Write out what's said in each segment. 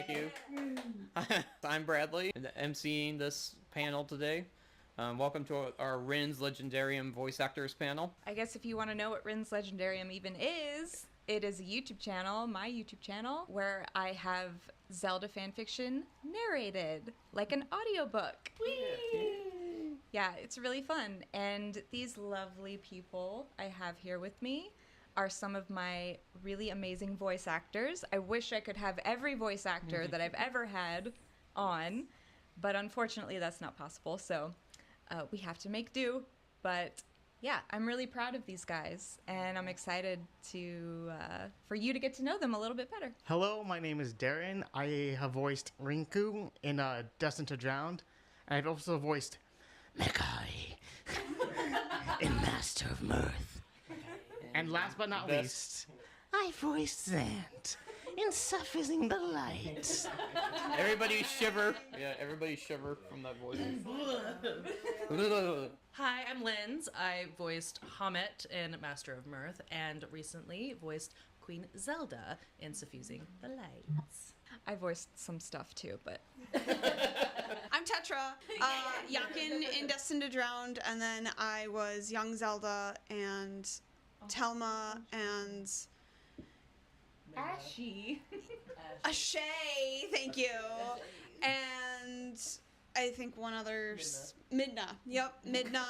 Thank you. I'm Bradley, emceeing this panel today. Welcome to our Rin's Legendarium voice actors panel. I guess if you want to know what Rin's Legendarium even is, it is a YouTube channel, my YouTube channel, where I have Zelda fanfiction narrated like an audiobook. Whee! Yeah, it's really fun. And these lovely people I have here with me are some of my really amazing voice actors. I wish I could have every voice actor that I've ever had on, but unfortunately that's not possible. So we have to make do. But yeah, I'm really proud of these guys, and I'm excited to for you to get to know them a little bit better. Hello, my name is Darren. I have voiced Rinku in Destined to Drown. I've also voiced Mekai in Master of Mirth. And last but not least, I voiced Zant in Suffusing the Light. Everybody shiver. Yeah, everybody shiver from that voice. Hi, I'm Linz. I voiced Hamet in Master of Mirth and recently voiced Queen Zelda in Suffusing the Lights. I voiced some stuff too, but I'm Tetra, Yakin in Destined to Drown, and then I was young Zelda and Telma and Ashy. Ashay, thank you. And I think one other... Midna. Yep, Midna.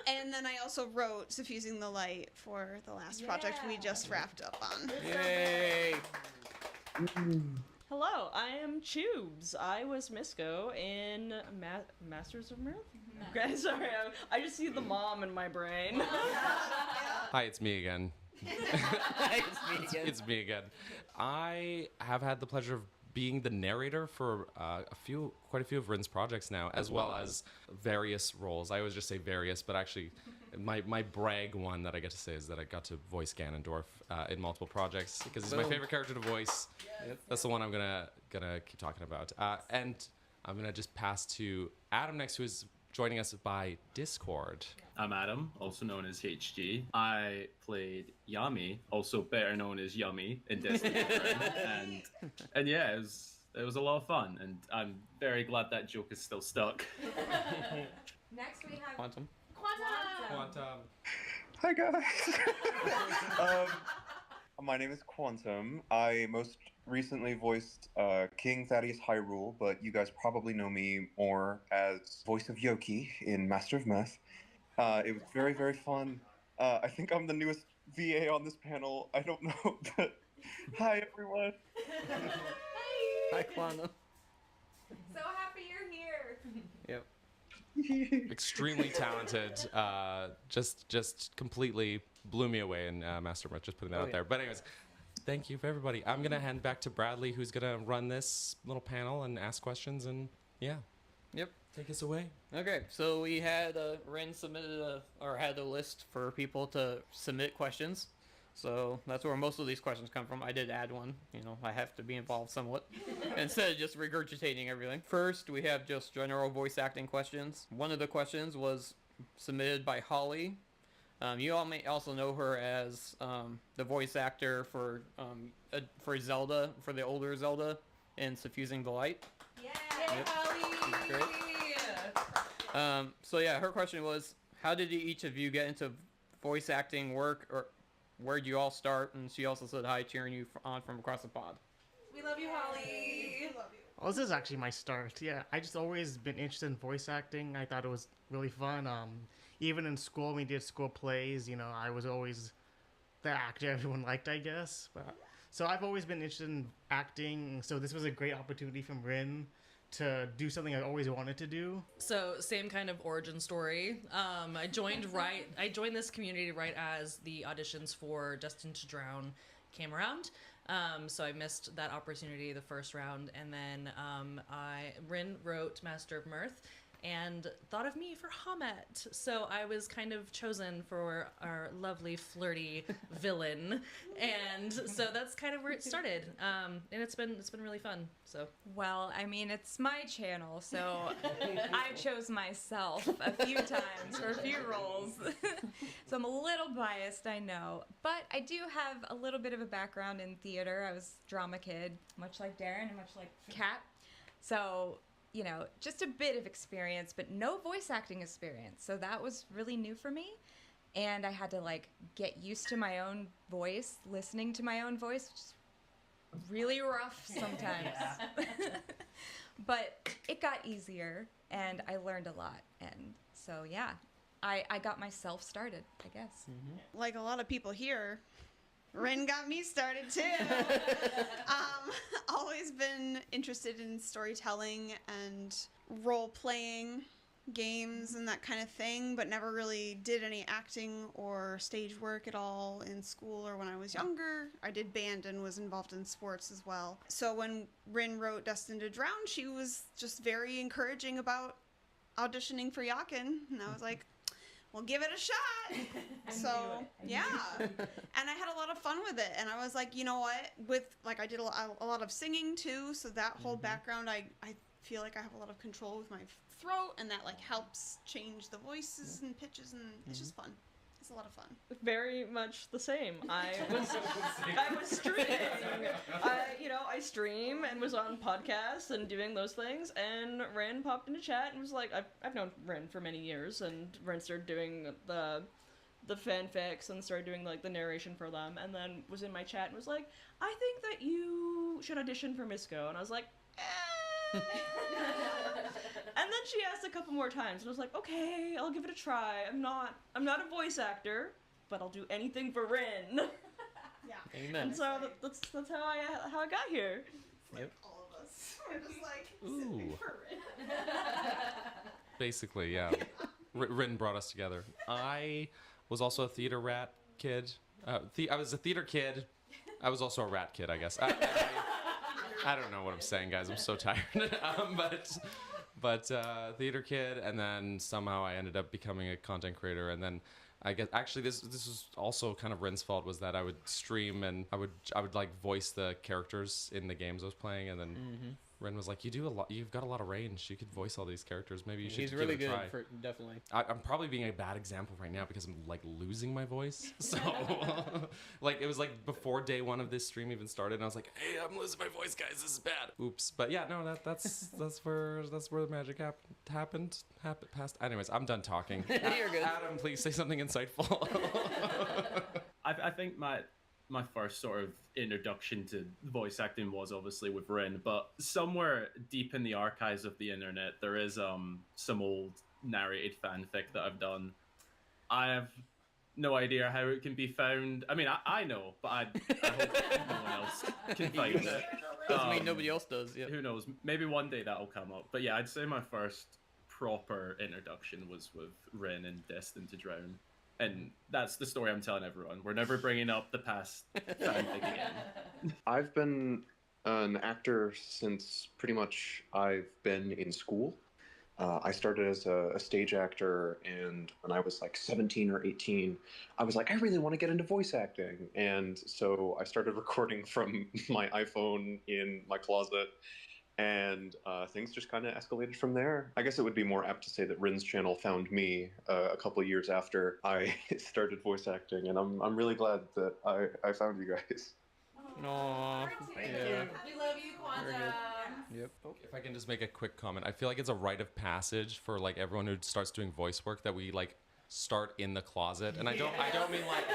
And then I also wrote Suffusing the Light for the last project we just wrapped up on. Yay! Hello, I am Tubes. I was Misco in Masters of Mirth? Okay, sorry, I just see the mom in my brain. Hi, it's me again. It's me again. I have had the pleasure of being the narrator for quite a few of Rin's projects now, as well as various roles. I always just say various, but actually, my brag one that I get to say is that I got to voice Ganondorf in multiple projects because he's my favorite character to voice. Yep. That's the one I'm gonna keep talking about. And I'm gonna just pass to Adam next, who is joining us by Discord. I'm Adam, also known as HG. I played Yami, also better known as Yummy, in Destiny. and yeah, it was a lot of fun, and I'm very glad that joke is still stuck. Next we have Quantum. Quantum. Hi guys. My name is Quantum. I most recently voiced King Thaddeus Hyrule, but you guys probably know me more as voice of Yoki in Master of Mirth. It was very, very fun. I think I'm the newest VA on this panel. I don't know, but hi everyone. Hi, Quantum. So happy you're here. Yep. Extremely talented. Just completely blew me away in Master of Mirth. Just putting that out there. But anyways, thank you for everybody. I'm gonna hand back to Bradley, who's gonna run this little panel and ask questions. And yeah. Yep. Take us away. Okay, so we had Rin submitted had a list for people to submit questions. So that's where most of these questions come from. I did add one. You know, I have to be involved somewhat instead of just regurgitating everything. First, we have just general voice acting questions. One of the questions was submitted by Holly. You all may also know her as the voice actor for Zelda, for the older Zelda in Suffusing the Light. Yeah, Yep. Holly. Great. So yeah, her question was, how did each of you get into voice acting work, or where'd you all start? And she also said hi, cheering you on from across the pod. We love you, Holly. We love you. Well, this is actually my start. Yeah, I just always been interested in voice acting. I thought it was really fun. Even in school, when we did school plays, you know, I was always the actor everyone liked, I guess. So I've always been interested in acting. So this was a great opportunity from Rin to do something I always wanted to do. So same kind of origin story. I joined this community right as the auditions for Destined to Drown came around. So I missed that opportunity the first round, and then Rin wrote Master of Mirth, and thought of me for Hamet. So I was kind of chosen for our lovely flirty villain, and so that's kind of where it started. And it's been really fun. So Well, I mean, it's my channel, so I chose myself a few times for a few roles. So I'm a little biased, I know. But I do have a little bit of a background in theater. I was drama kid, much like Darren and much like Kat. So, you know, just a bit of experience, but no voice acting experience. So that was really new for me. And I had to, like, get used to my own voice, listening to my own voice, which is really rough sometimes. But it got easier, and I learned a lot. And so, yeah, I got myself started, I guess. Like a lot of people here, Rin got me started too. Always been interested in storytelling and role playing games and that kind of thing, but never really did any acting or stage work at all in school or when I was younger. I did band and was involved in sports as well. So when Rin wrote Destined to Drown, she was just very encouraging about auditioning for Yakin, and I was like, well, give it a shot. So, yeah. And I had a lot of fun with it. And I was like, you know what? I did a lot of singing too. So that whole background, I feel like I have a lot of control with my throat. And that, like, helps change the voices and pitches. And it's just fun. It's a lot of fun. Very much the same. I was streaming. I stream and was on podcasts and doing those things. And Ren popped into chat and was like, I've known Ren for many years, and Ren started doing the fanfics and started doing like the narration for them, and then was in my chat and was like, I think that you should audition for Misco, and I was like, eh. And then she asked a couple more times, and I was like, okay, I'll give it a try. I'm not a voice actor, but I'll do anything for Rin. Yeah. Amen. And so that's how I got here. Yep. All of us. We're just like, Ooh. sitting for Rin. Basically, yeah. Rin brought us together. I was also a theater rat kid. I was a theater kid. I was also a rat kid, I guess. I don't know what I'm saying, guys. I'm so tired. But theater kid, and then somehow I ended up becoming a content creator, and then I guess actually this was also kind of Rin's fault, was that I would stream and I would like voice the characters in the games I was playing, and then Rin was like, you've got a lot of range, you could voice all these characters, maybe you should He's really give it a good try. definitely. I'm probably being a bad example right now because I'm like losing my voice. So like it was like before day one of this stream even started, and I was like, hey, I'm losing my voice, guys, this is bad. Oops. But yeah, no, that's where the magic happened. Past. Anyways, I'm done talking. You're good. Adam, please say something insightful. I think my first sort of introduction to voice acting was obviously with Rin, but somewhere deep in the archives of the internet there is some old narrated fanfic that I've done. I have no idea how it can be found. I mean, I know, but I hope no one else can find it. Doesn't mean nobody else does. Yeah. Who knows? Maybe one day that'll come up. But yeah, I'd say my first proper introduction was with Rin and Destined to Drown. And that's the story I'm telling everyone. We're never bringing up the past fanfic again. I've been an actor since pretty much I've been in school. I started as a stage actor, and when I was like 17 or 18, I was like, I really want to get into voice acting. And so I started recording from my iPhone in my closet, and things just kind of escalated from there. I guess it would be more apt to say that Rin's channel found me a couple of years after I started voice acting, and I'm really glad that I found you guys. Aww. Yeah. We love you, Kwanzaa. Yep. If I can just make a quick comment, I feel like it's a rite of passage for like everyone who starts doing voice work that we like start in the closet, and I don't mean like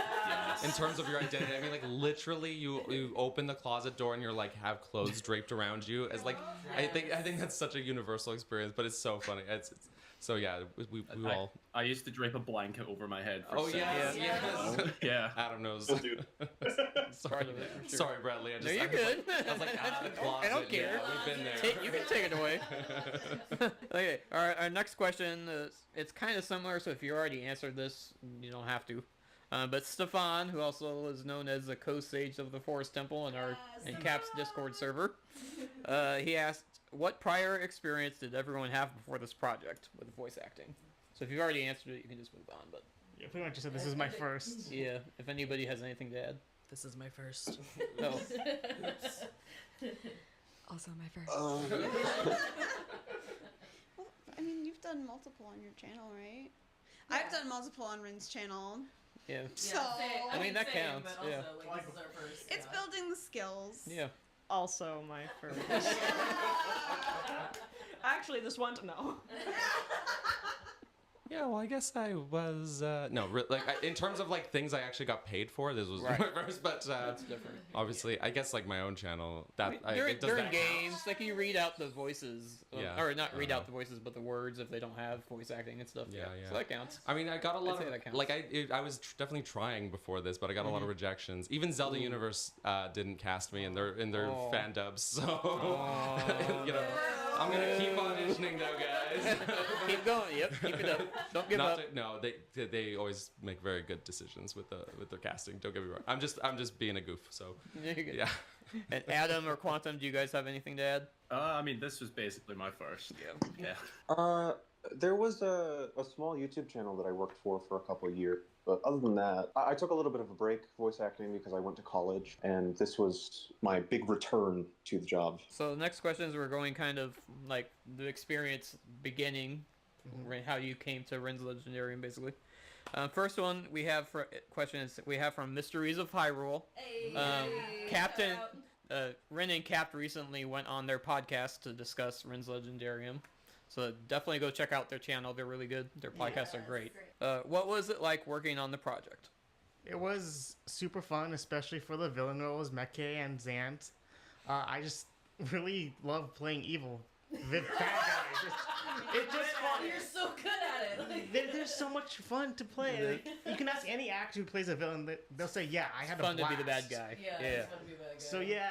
in terms of your identity. I mean like literally you open the closet door and you're like have clothes draped around you. As like I think that's such a universal experience, but it's so funny. It's so yeah, we all. I used to drape a blanket over my head. For Oh yeah, seconds. yeah. Yeah. Adam knows. Dude. Part of it, for sure. Sorry, Bradley. No, you're good. I was like, out of the closet. I don't care. Yeah, we've been there. You can take it away. Okay, our next question is, it's kind of similar, so if you already answered this, you don't have to. But Stefan, who also is known as the co-sage of the Forest Temple in Cap's Discord server, he asked, what prior experience did everyone have before this project with voice acting? So if you've already answered it, you can just move on. But Yeah, pretty much just said this is my first. yeah, if anybody has anything to add. This is my first. No. Also my first. Well, I mean, you've done multiple on your channel, right? I've done multiple on Rin's channel. Yeah. So I mean, that counts, But yeah. also, like, this is our first. it's building the skills. Yeah. Also my first. Actually, this one, no. Yeah, well, I guess I was in terms of like things I actually got paid for. This was Right. my first, but That's different. obviously, I guess like my own channel that During does that count? games, like you read out the voices, Yeah. or not read out the voices, but the words if they don't have voice acting and stuff. Yeah, yeah. So that counts. I mean, I got a lot say of that counts. like I was definitely trying before this, but I got a lot of rejections. Even Zelda Universe didn't cast me in their Oh. fan dubs, so you know, I'm gonna keep auditioning though, guys. Keep going. Yep. Keep it up. Don't give up. No, they always make very good decisions with their casting. Don't get me wrong. I'm just being a goof. So You're good. yeah. And Adam or Quantum, do you guys have anything to add? I mean, this was basically my first. Yeah. Yeah. There was a small YouTube channel that I worked for a couple of years. But other than that, I took a little bit of a break voice acting because I went to college, and this was my big return to the job. So the next questions we're going kind of like the experience beginning, how you came to Ren's Legendarium, basically. First one we have from Mysteries of Hyrule. Captain Ren and Cap recently went on their podcast to discuss Ren's Legendarium. So definitely go check out their channel. They're really good. Their podcasts are great. What was it like working on the project? It was super fun, especially for the villain roles, Meke and Zant. I just really love playing evil. The bad guys. It's just fun. You're so good at it. Like, There's so much fun to play. Like, you can ask any actor who plays a villain, they'll say, "Yeah, I had It's fun a blast." to be the bad guy. yeah, it's fun to be a bad guy. So yeah,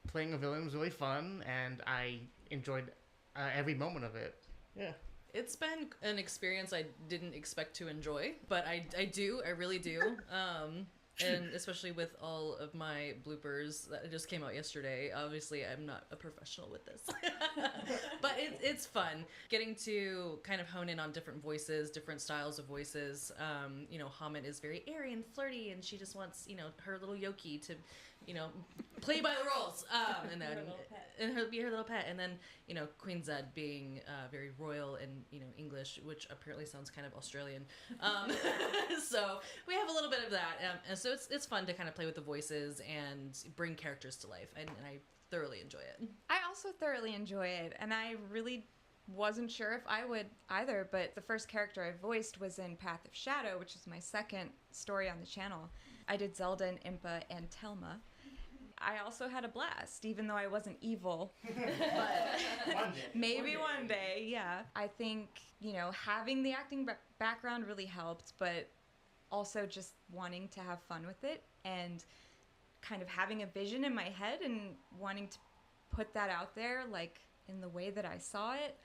playing a villain was really fun, and I enjoyed every moment of it. Yeah. It's been an experience I didn't expect to enjoy, but I really do. And especially with all of my bloopers that just came out yesterday. Obviously, I'm not a professional with this. But it's fun getting to kind of hone in on different voices, different styles of voices. You know, Hamid is very airy and flirty, and she just wants, you know, her little Yoki to, you know, play by the rules. And then be her little pet. And then, you know, Queen Zed being very royal and, you know, English, which apparently sounds kind of Australian. So we have a little bit of that. And so it's fun to kind of play with the voices and bring characters to life. And I thoroughly enjoy it. I also thoroughly enjoy it, and I really wasn't sure if I would either, but the first character I voiced was in Path of Shadow, which is my second story on the channel. I did Zelda and Impa and Telma. I also had a blast, even though I wasn't evil. But maybe one day, yeah. I think, you know, having the acting background really helped, but also just wanting to have fun with it and kind of having a vision in my head and wanting to put that out there, like, in the way that I saw it,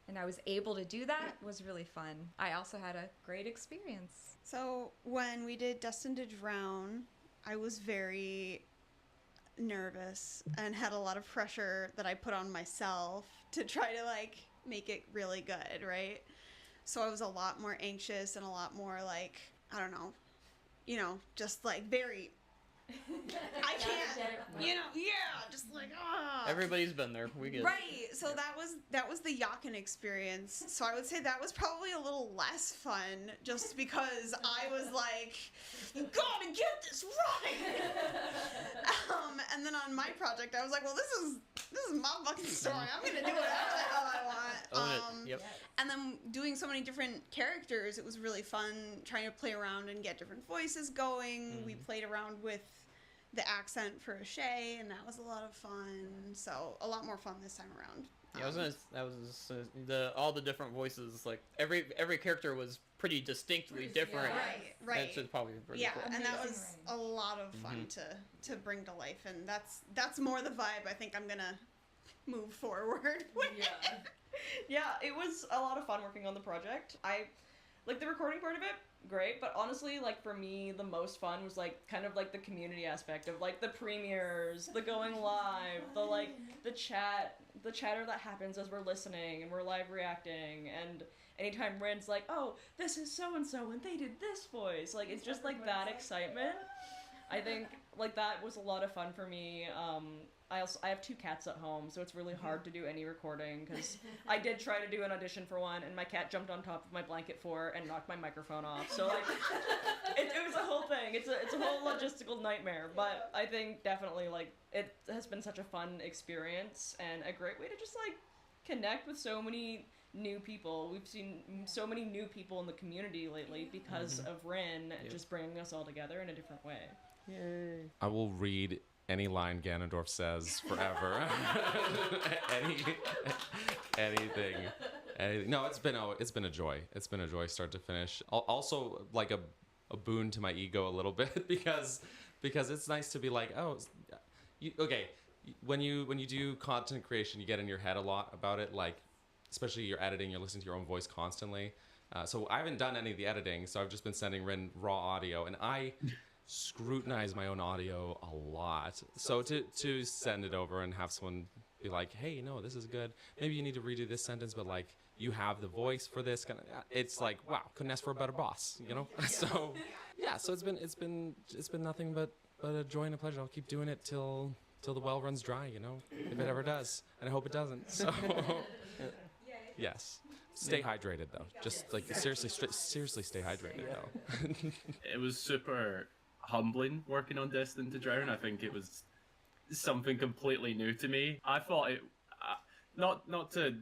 and I was able to do that was really fun. I also had a great experience. So when we did Destined to Drown, I was very nervous and had a lot of pressure that I put on myself to try to like make it really good, right? So I was a lot more anxious and a lot more like, I don't know, you know, just like very I can't, you know, yeah, just like, ah. Everybody's been there. We get it. Right. So that was the Yakin experience. So I would say that was probably a little less fun, just because I was like, you gotta get this right. And then on my project, I was like, well, this is my fucking story. I'm gonna do whatever the hell I want. Own it. Yep. And then doing so many different characters, it was really fun trying to play around and get different voices going. We played around with the accent for Shay, and that was a lot of fun. So a lot more fun this time around. Yeah, all the different voices. Like every character was pretty distinctly different. Right. That's just probably pretty Yeah, cool. and that was a lot of fun to bring to life, and that's more the vibe I think I'm gonna move forward with. Yeah, it was a lot of fun working on the project. I like the recording part of it great, but honestly, like, for me, the most fun was, like, kind of, like, the community aspect of, like, the premieres, the going live, the chatter that happens as we're listening and we're live reacting, and anytime Ren's like, oh, this is so-and-so, and they did this voice, like, it's just, like, that excitement. I think, like, that was a lot of fun for me. I have 2 cats at home, so it's really hard to do any recording, because I did try to do an audition for one, and my cat jumped on top of my blanket and knocked my microphone off, so, like, it was a whole thing. It's a whole logistical nightmare, but I think definitely, like, it has been such a fun experience, and a great way to just, like, connect with so many new people. We've seen so many new people in the community lately because of Rin just bringing us all together in a different way. Yay. I will read any line Ganondorf says forever. Anything. No, it's been a joy. It's been a joy start to finish. Also, like a boon to my ego a little bit because it's nice to be like, oh, when you do content creation, you get in your head a lot about it, like, especially you're editing, you're listening to your own voice constantly. So I haven't done any of the editing, so I've just been sending Rin raw audio, and I scrutinize my own audio a lot. So to send it over and have someone be like, hey, no, this is good. Maybe you need to redo this sentence, but, like, you have the voice for this. It's like, wow, couldn't ask for a better boss, you know? So yeah, so it's been nothing but a joy and a pleasure. I'll keep doing it till the well runs dry, you know, if it ever does, and I hope it doesn't. So yes. Stay hydrated, though. Just, like, seriously stay hydrated, though. It was super humbling working on Destined to Drown. I think it was something completely new to me. I thought it, not to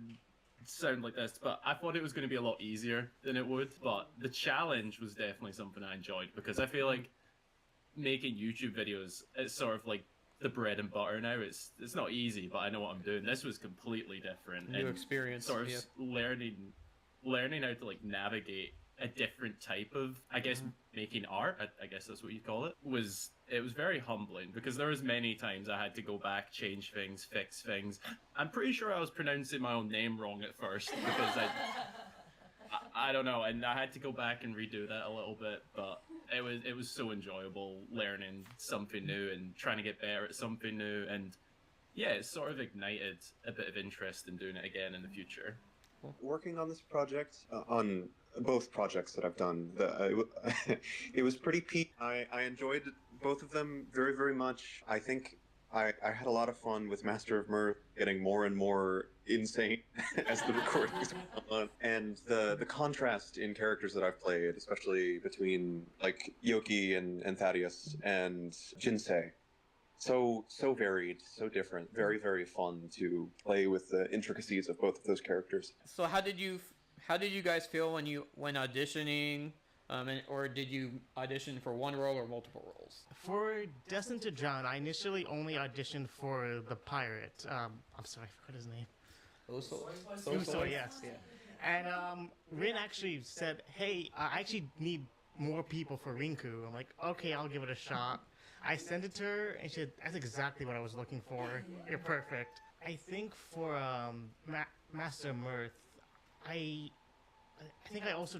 sound like this, but I thought it was going to be a lot easier than it would. But the challenge was definitely something I enjoyed, because I feel like making YouTube videos, it's sort of like the bread and butter now. It's not easy, but I know what I'm doing. This was completely different. New experience. Sort of learning how to, like, navigate a different type of, I guess, making art, I guess that's what you call it, was very humbling, because there was many times I had to go back, change things, fix things. I'm pretty sure I was pronouncing my own name wrong at first, because I don't know, and I had to go back and redo that a little bit, but it was so enjoyable learning something new and trying to get better at something new, and yeah, it sort of ignited a bit of interest in doing it again in the future. Working on this project, on both projects that I've done, it was pretty peak. I enjoyed both of them very, very much. I think I had a lot of fun with Master of Mirth, getting more and more insane as the recordings went on. And the contrast in characters that I've played, especially between, like, Yoki and Thaddeus and Jinsei, so varied, so different, very, very fun to play with the intricacies of both of those characters. So how did you guys feel when auditioning, or did you audition for one role or multiple roles? For Destined to Drown, I initially only auditioned for the pirate. I'm sorry, I forgot his name. Uso, yes. Yeah. And Rin actually said, hey, I actually need more people for Rinku. I'm like, okay, I'll give it a shot. I sent it to her, and she said, that's exactly what I was looking for. You're perfect. I think for Master of Mirth, I think I also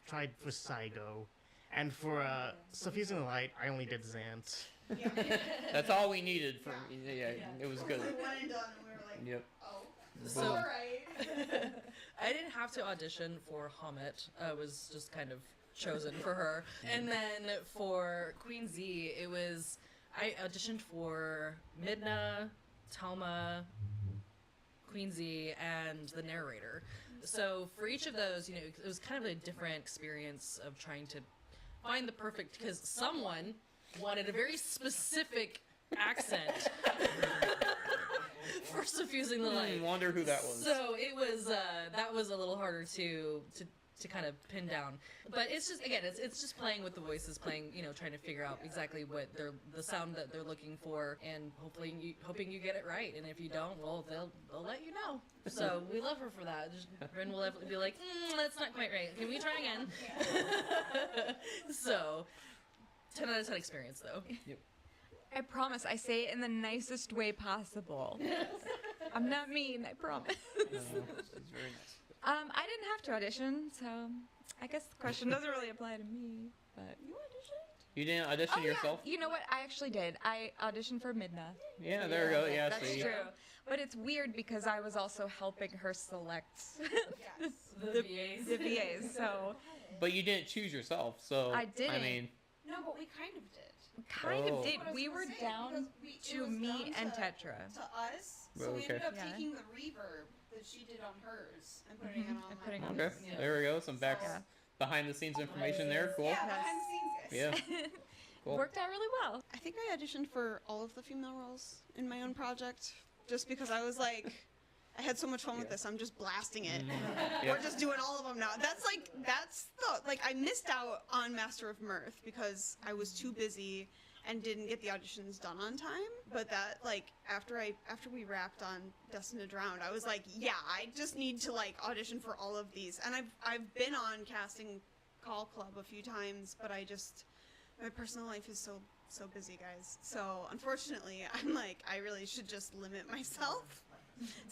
tried for Saigo. And for Suffusing the Light, I only did Zant. That's all we needed for it was good. One and done, and we were like, Yep. oh, So all right. I didn't have to audition for Hamet. I was just kind of chosen for her. And then for Queen Z, I auditioned for Midna, Talma, Queen Z, and the narrator. So for each of those, it was kind of a different experience of trying to find the perfect, because someone wanted a very specific accent for Suffusing the Light. Wonder who that was. So it was that was a little harder to kind of pin down, but it's just, again, it's just playing with the voices, trying to figure out exactly what the sound that they're looking for, and hoping you get it right. And if you don't, well, they'll let you know. So we love her for that. Rin will definitely be like, that's not quite right. Can we try again? So 10 out of 10 experience, though. Yep. I promise, I say it in the nicest way possible. I'm not mean, I promise. It's very nice. I didn't have to audition, so I guess the question doesn't really apply to me. But You didn't audition yourself? you know what? I actually did. I auditioned for Midna. Yeah, there we go. Yeah, That's see. true. But it's weird because I was also helping her select The VAs. the VAs. So But you didn't choose yourself, so I didn't. I mean, No, but we kind of did. kind Oh. of did. What I was We gonna were say, down because it to was me down and to- Tetra. To us, so Well, we ended okay. up Yeah. taking the reverb that she did on hers and putting it on And putting mine. on okay, Yeah. there we go. Some back Yeah. behind the scenes information there. Cool. Yeah, behind the scenes, guys. Yeah. Cool. Worked out really well. I think I auditioned for all of the female roles in my own project, just because I was like, I had so much fun with this. I'm just blasting it. Yeah. We're just doing all of them now. I missed out on Master of Mirth because I was too busy and didn't get the auditions done on time. But that, like, after we wrapped on Destined to Drown, I was like, yeah, I just need to like audition for all of these. And I've been on Casting Call Club a few times, but my personal life is so busy, guys. So unfortunately, I'm like, I really should just limit myself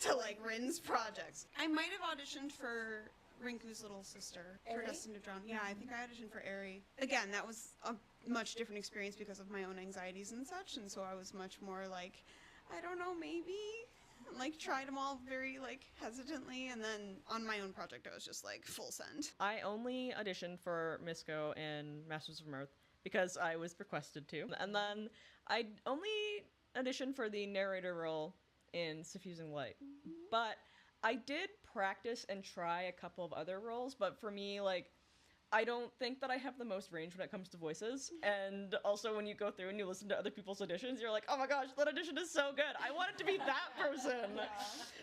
to like Rin's projects. I might have auditioned for Rinku's little sister for Eri? Destined to Drown. Yeah, I think I auditioned for Eri. Again, that was a much different experience because of my own anxieties and such, and so I was much more like, I don't know, maybe. Like tried them all very like hesitantly, and then on my own project, I was just like full send. I only auditioned for Misco and Masters of Mirth because I was requested to. And then I only auditioned for the narrator role in Suffusing Light. But I did practice and try a couple of other roles, but for me, like, I don't think that I have the most range when it comes to voices. And also when you go through and you listen to other people's auditions, you're like, oh my gosh, that audition is so good. I wanted to be that person.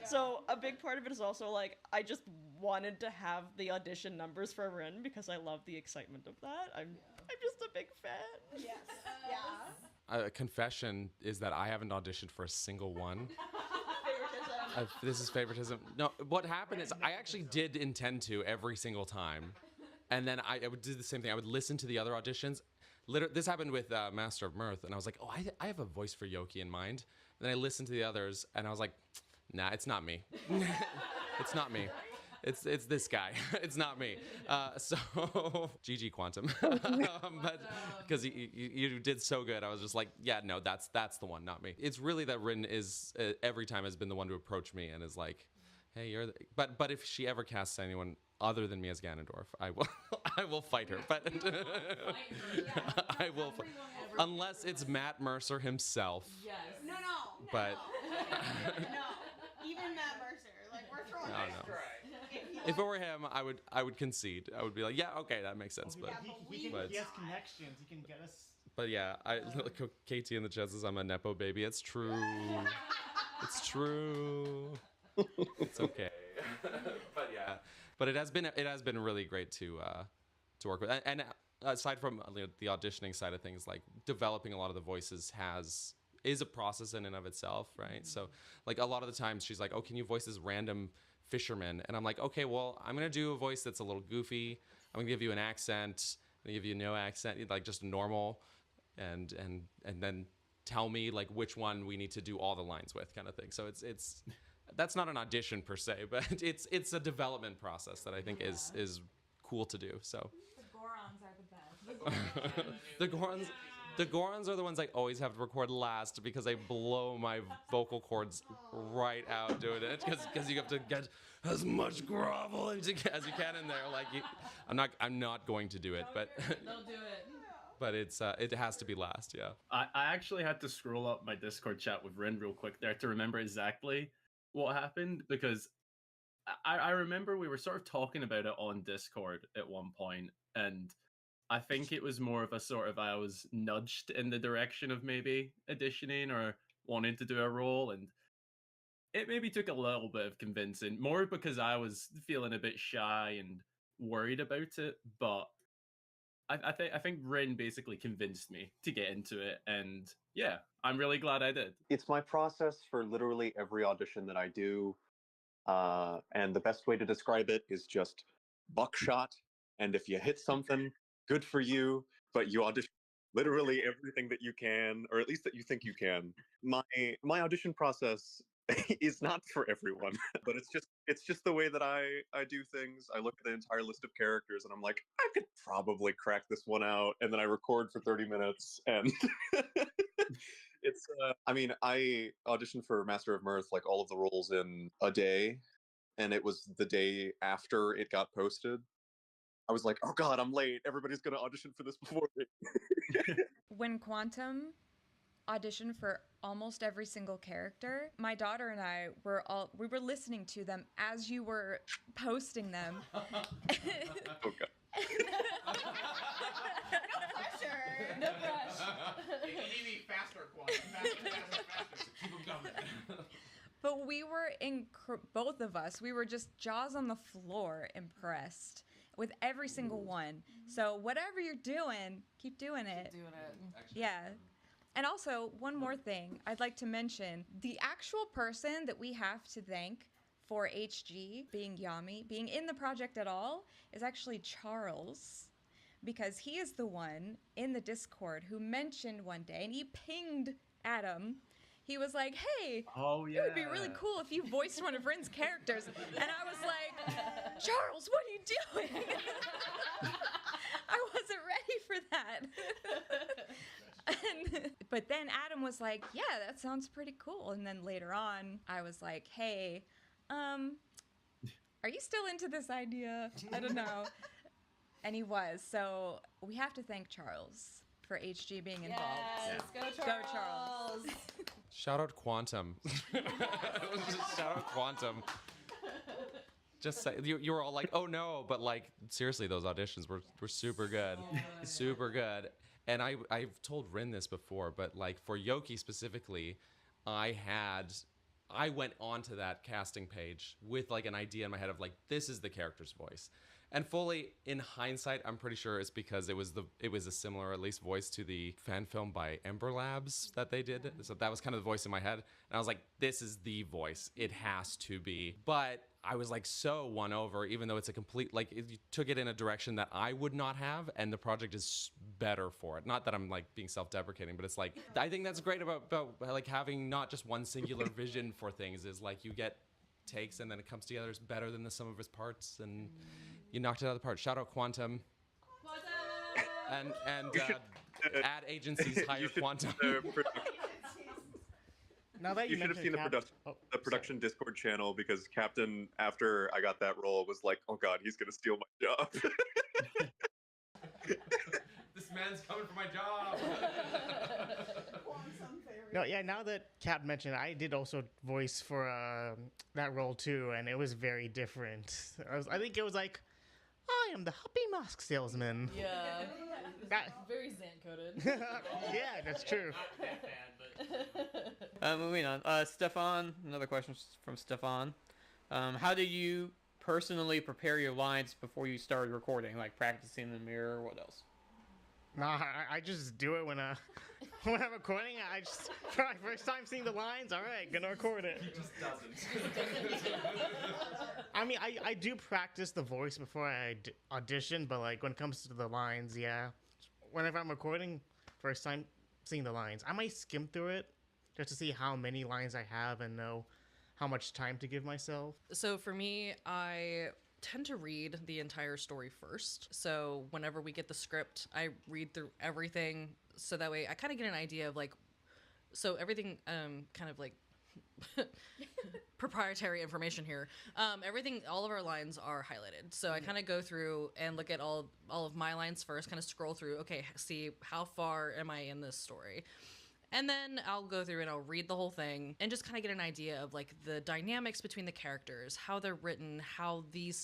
So a big part of it is also like, I just wanted to have the audition numbers for Rin because I love the excitement of that. I'm just a big fan. Yes. Yeah. A confession is that I haven't auditioned for a single one. This is favoritism. No, what happened is I actually did intend to every single time. And then I would do the same thing. I would listen to the other auditions. This happened with Master of Mirth. And I was like, oh, I have a voice for Yoki in mind. And then I listened to the others. And I was like, nah, it's not me. It's not me. It's this guy. It's not me. So GG Quantum. But because you did so good, I was just like, yeah, no, that's the one, not me. It's really that Rin is every time has been the one to approach me and is like, hey, you're. But if she ever casts anyone other than me as Ganondorf, I will fight her. But I will, unless it's Matt Mercer himself. Yes. No. But No. Even Matt Mercer. Like we're throwing No, nice no. try. if it were him, I would concede. I would be like, yeah, okay, that makes sense. But He But- has connections. He can get us. But yeah, KT in the chat says I'm a nepo baby. It's true. It's true. It's okay. But yeah, but it has been really great to work with. And aside from the auditioning side of things, like developing a lot of the voices is a process in and of itself, right? So like a lot of the times she's like, oh, can you voice this random fisherman? And I'm like, okay, well, I'm gonna do a voice that's a little goofy. I'm gonna give you an accent. I'm gonna give you no accent, like just normal. And then tell me like which one we need to do all the lines with, kind of thing. So it's that's not an audition per se, but it's a development process that I think is cool to do. So The Gorons are the best. the Gorons are the ones I always have to record last because I blow my vocal cords right out doing it because you have to get as much grovel as you can in there. Like I'm not going to do it, but They'll do it. but it has to be last. Yeah. I actually had to scroll up my Discord chat with Rin real quick there to remember exactly what happened, because I remember we were sort of talking about it on Discord at one point, and I think it was more of a sort of I was nudged in the direction of maybe auditioning or wanting to do a role, and it maybe took a little bit of convincing, more because I was feeling a bit shy and worried about it, but I think Rin basically convinced me to get into it, and yeah, I'm really glad I did. It's my process for literally every audition that I do, and the best way to describe it is just buckshot. And if you hit something, good for you, but you audition literally everything that you can, or at least that you think you can. My audition process is not for everyone. But it's just the way that I do things. I look at the entire list of characters and I'm like, I could probably crack this one out, and then I record for 30 minutes and it's I mean, I auditioned for Master of Mirth, like all of the roles in a day, and it was the day after it got posted. I was like, oh god, I'm late. Everybody's gonna audition for this before me. When Quantum auditioned for almost every single character, my daughter and I were listening to them as you were posting them. Oh god. Pressure. No pressure. You need me faster, Quantum. Faster. Keep them coming. But we were both of us, we were just jaws on the floor impressed with every single one. So whatever you're doing, keep doing it. Doing it. Yeah. And also, one more thing I'd like to mention. The actual person that we have to thank for HG being Yami, being in the project at all, is actually Charles. Because he is the one in the Discord who mentioned one day, and he pinged Adam. He was like, hey, Oh yeah. it would be really cool if you voiced one of Rin's characters. And I was like, Charles, what are you doing? I wasn't ready for that. But then Adam was like, yeah, that sounds pretty cool. And then later on, I was like, hey, are you still into this idea? I don't know. And he was. So we have to thank Charles for HG being involved. Yes, go Charles. Go Charles. Shout out Quantum. Shout out Quantum. Just say, you were all like, oh no, but like seriously, those auditions were super good, super good. And I've told Rin this before, but like for Yoki specifically, I went onto that casting page with like an idea in my head of like, this is the character's voice. And fully in hindsight, I'm pretty sure it's because it was a similar, at least, voice to the fan film by Ember Labs that they did. So that was kind of the voice in my head. And I was like, this is the voice. It has to be. But I was like so won over, even though it's a complete, like, you took it in a direction that I would not have, and the project is better for it. Not that I'm like being self-deprecating, but it's like, I think that's great about like having not just one singular vision for things, is like you get takes and then it comes together. It's better than the sum of its parts, and you knocked it out of the park. Shout out Quantum. And ad agencies hire Quantum. Now that You should have seen the production Discord channel, because Captain, after I got that role, was like, oh god, he's gonna steal my job. This man's coming for my job. No, yeah, now that Cap mentioned, I did also voice for that role too, and it was very different. I think it was like, I am the Happy Mask salesman. Yeah. That, Very Zan-coded. yeah, that's true. Not that bad, but... moving on. Stefan, another question from Stefan. How do you personally prepare your lines before you start recording? Like practicing in the mirror, what else? Nah, I just do it when I'm recording. I just, for my first time seeing the lines, all right, gonna record it. He just doesn't. I mean, I do practice the voice before I audition, but like when it comes to the lines, yeah. Whenever I'm recording, first time seeing the lines, I might skim through it just to see how many lines I have and know how much time to give myself. So for me, I tend to read the entire story first. So whenever we get the script, I read through everything, so that way I kind of get an idea of like, so everything kind of like proprietary information here. Everything, all of our lines are highlighted. So I kind of go through and look at all of my lines first, kind of scroll through, okay, see how far am I in this story? And then I'll go through and I'll read the whole thing and just kind of get an idea of like the dynamics between the characters, how they're written, how the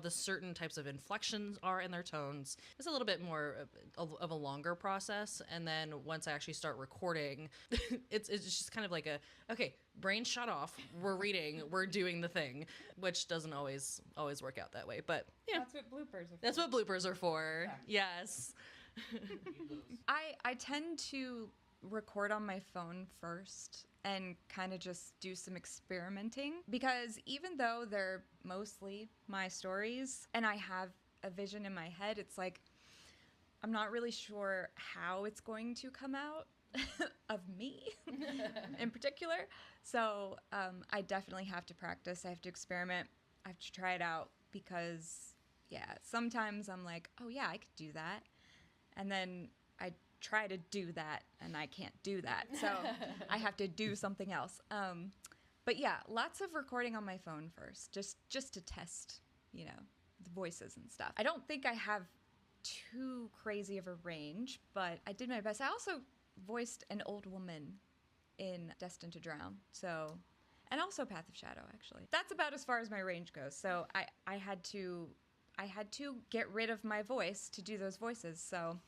certain types of inflections are in their tones. It's a little bit more of a longer process. And then once I actually start recording, it's just kind of like okay, brain shut off. We're reading, we're doing the thing, which doesn't always work out that way. But yeah, That's what bloopers are for. that's what bloopers are for. Yes. I tend to record on my phone first and kind of just do some experimenting, because even though they're mostly my stories and I have a vision in my head, it's like I'm not really sure how it's going to come out. of me in particular. So I definitely have to practice. I have to experiment. I have to try it out because, yeah, sometimes I'm like, oh, yeah, I could do that. And then I try to do that and I can't do that. So I have to do something else. But yeah, lots of recording on my phone first, just to test, you know, the voices and stuff. I don't think I have too crazy of a range, but I did my best. I also voiced an old woman in Destined to Drown, so, and also Path of Shadow, actually. That's about as far as my range goes. So I had to get rid of my voice to do those voices. So,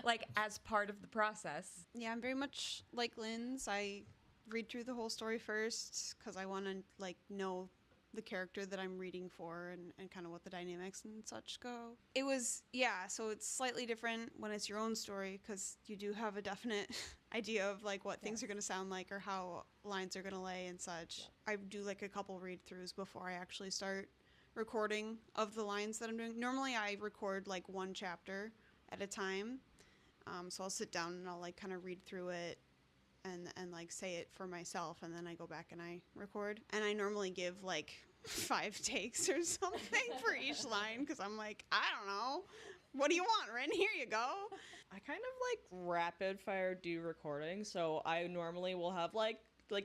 like, as part of the process. Yeah, I'm very much like Linz. I read through the whole story first because I want to like know the character that I'm reading for and kind of what the dynamics and such go. It was, yeah, so it's slightly different when it's your own story because you do have a definite idea of like what things are going to sound like or how lines are going to lay and such. I do like a couple read-throughs before I actually start recording of the lines that I'm doing. Normally I record like one chapter at a time. So I'll sit down and I'll like kind of read through it and like say it for myself, and then I go back and I record. And I normally give like 5 takes or something for each line because I'm like, I don't know. What do you want, Ren? Here you go. I kind of like rapid fire do recording, so I normally will have like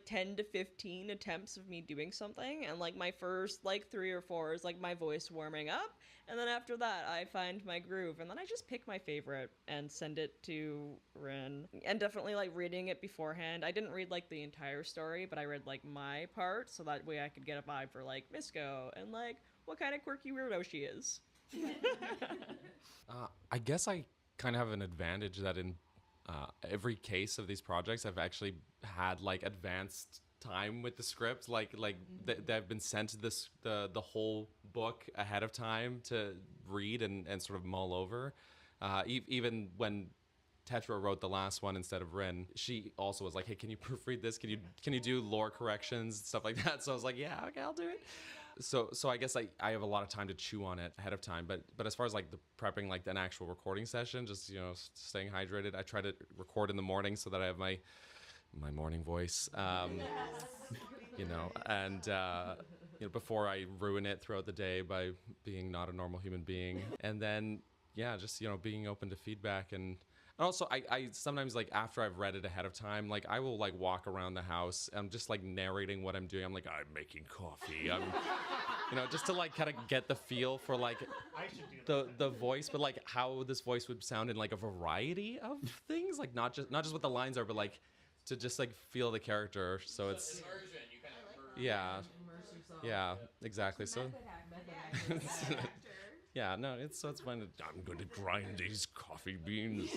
10 to 15 attempts of me doing something, and like my first like 3 or 4 is like my voice warming up, and then after that I find my groove, and then I just pick my favorite and send it to Ren. And definitely like reading it beforehand. I didn't read like the entire story, but I read like my part, so that way I could get a vibe for like Misco and like what kind of quirky weirdo she is. I guess I kind of have an advantage that in every case of these projects, I've actually had like advanced time with the script. They've been sent the whole book ahead of time to read and sort of mull over. Even when Tetra wrote the last one instead of Rin, she also was like, "Hey, can you proofread this? Can you do lore corrections, stuff like that?" So I was like, "Yeah, okay, I'll do it." So I guess I have a lot of time to chew on it ahead of time. But as far as like the prepping, like an actual recording session, just, you know, staying hydrated. I try to record in the morning so that I have my morning voice, you know, and you know, before I ruin it throughout the day by being not a normal human being. And then, yeah, just, you know, being open to feedback. And also, I sometimes, like, after I've read it ahead of time, like, I will, like, walk around the house and I'm just, like, narrating what I'm doing. I'm like, I'm making coffee. I'm, you know, just to, like, kind of get the feel for, like, the voice, but, like, how this voice would sound in, like, a variety of things. Like, not just what the lines are, but, like, to just, like, feel the character. So it's... Immersion, you kind of yeah. Yeah, exactly. So... Yeah, no, it's fun. I'm going to grind these coffee beans.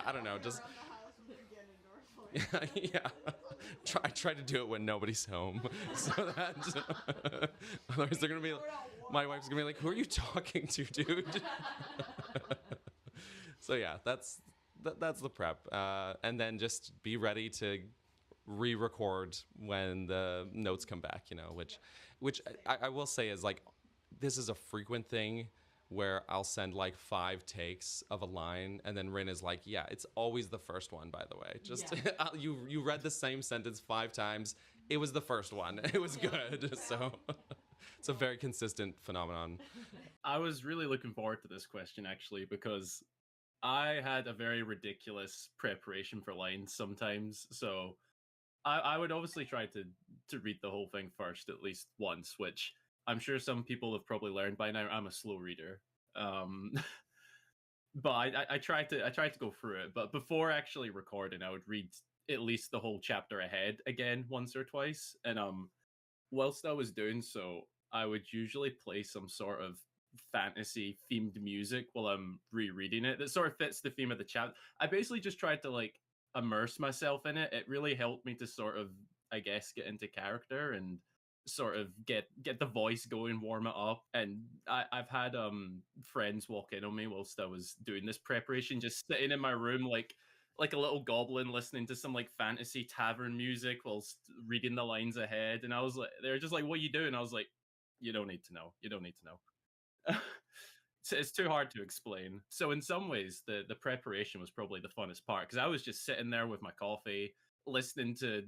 I don't know, just... Yeah. I try to do it when nobody's home. So that... Otherwise they're going to be... My wife's going to be like, who are you talking to, dude? So yeah, that's the prep. And then just be ready to re-record when the notes come back, you know, which I will say is, like, this is a frequent thing where I'll send like 5 takes of a line, and then Rin is like, yeah, it's always the first one, by the way. Just you read the same sentence 5 times. It was the first one. It was good. So it's a very consistent phenomenon. I was really looking forward to this question, actually, because I had a very ridiculous preparation for lines sometimes. So I would obviously try to read the whole thing first at least once, which I'm sure some people have probably learned by now. I'm a slow reader. But I tried to go through it. But before actually recording, I would read at least the whole chapter ahead again once or twice. And whilst I was doing so, I would usually play some sort of fantasy themed music while I'm rereading it that sort of fits the theme of the chapter. I basically just tried to, like, immerse myself in it. It really helped me to sort of, I guess, get into character and sort of get the voice going, warm it up. And I've had friends walk in on me whilst I was doing this preparation, just sitting in my room like a little goblin listening to some like fantasy tavern music whilst reading the lines ahead. And I was like, they're just like, what are you doing? I was like, you don't need to know. It's too hard to explain. So in some ways, the preparation was probably the funnest part because I was just sitting there with my coffee, listening to